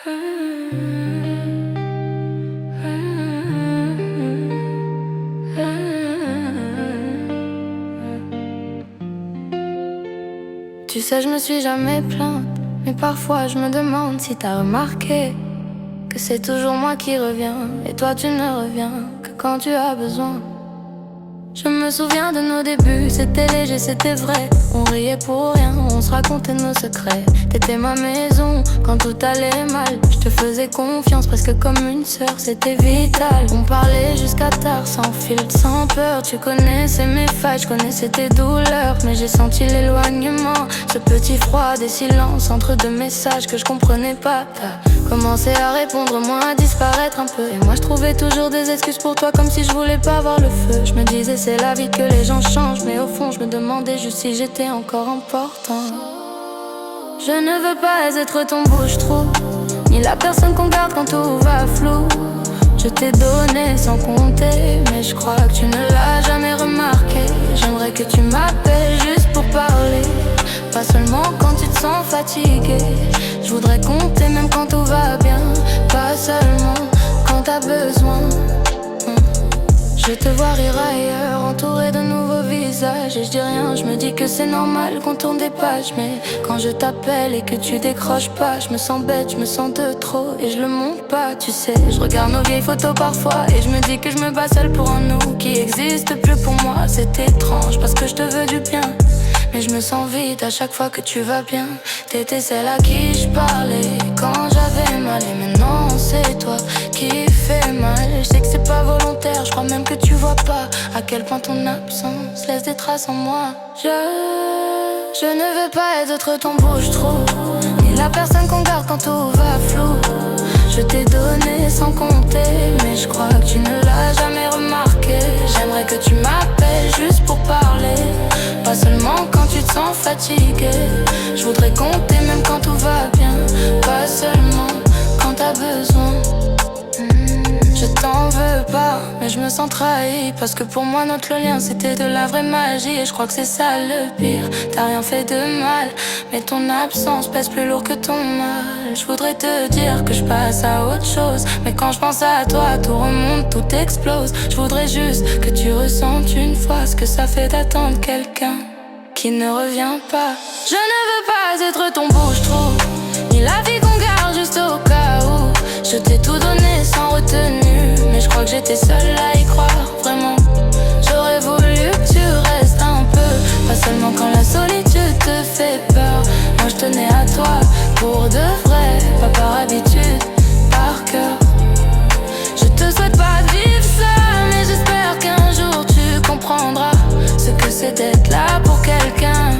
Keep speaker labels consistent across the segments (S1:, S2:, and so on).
S1: Tu sais, je me suis jamais plainte, mais parfois je me demande si t'as remarqué que c'est toujours moi qui reviens, et toi tu ne reviens que quand tu as besoin. Je me souviens de nos débuts, c'était léger, c'était vrai. On riait pour rien, on se racontait nos secrets. T'étais ma maison quand tout allait mal. Je te faisais confiance presque comme une sœur, c'était vital. On parlait jusqu'à tard, sans filtre, sans peur. Tu connaissais mes failles, je connaissais tes douleurs. Mais j'ai senti l'éloignement, ce petit froid des silences entre deux messages que je comprenais pas. T'as commencé à répondre, moi à disparaître un peu. Et moi je trouvais toujours des excuses pour toi, comme si je voulais pas voir le feu. Je me disais c'est la vie que les gens changent, mais au fond je me demandais juste si j'étais encore important. Je ne veux pas être ton bouche-trou, ni la personne qu'on garde quand tout va flou. Je t'ai donné sans compter, mais je crois que tu ne l'as jamais remarqué. J'aimerais que tu m'appelles juste pour parler, pas seulement quand tu te sens fatigué. Je voudrais compter même quand tout va bien, pas seulement quand t'as besoin. Je te vois rire ailleurs, entouré de nouveaux visages. Et je dis rien, je me dis que c'est normal qu'on tourne des pages. Mais quand je t'appelle et que tu décroches pas, je me sens bête, je me sens de trop et je le montre pas, tu sais. Je regarde nos vieilles photos parfois et je me dis que je me bats seule pour un nous qui existe plus pour moi. C'est étrange parce que je te veux du bien, mais je me sens vide à chaque fois que tu vas bien. T'étais celle à qui je parlais quand j'avais mal, et maintenant c'est toi qui fais mal. Je sais que c'est pas volontaire, je crois même que tu vois pas à quel point ton absence laisse des traces en moi. Je ne veux pas être ton bouche-trou, ni la personne qu'on garde quand tout va flou. Je t'ai donné sans compter, mais je crois que tu ne l'as jamais remarqué. J'aimerais que tu m'appelles juste pour parler, pas seulement quand tu te sens fatigué. Je voudrais compter même quand tout va bien, pas seulement quand t'as besoin. Je t'en veux pas, mais je me sens trahi, parce que pour moi notre lien c'était de la vraie magie. Et je crois que c'est ça le pire, t'as rien fait de mal, mais ton absence pèse plus lourd que ton mal. Je voudrais te dire que je passe à autre chose, mais quand je pense à toi tout remonte, tout explose. Je voudrais juste que tu ressentes une fois ce que ça fait d'attendre quelqu'un qui ne revient pas. Je ne veux pas être ton bouche-trou, ni la vie qu'on garde juste au cas où. Je t'ai tout donné sans retenue, mais je crois que j'étais seule à y croire, vraiment. J'aurais voulu que tu restes un peu, pas seulement quand la solitude te fait peur. Moi je tenais à toi pour de vrai, pas par habitude, par cœur. Je te souhaite pas de vivre ça, mais j'espère qu'un jour tu comprendras ce que c'est d'être là pour quelqu'un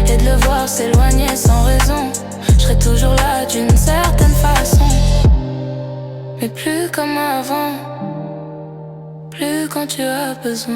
S1: et de le voir s'éloigner sans raison. Je serai toujours là d'une certaine façon, mais plus comme avant, plus quand tu as besoin.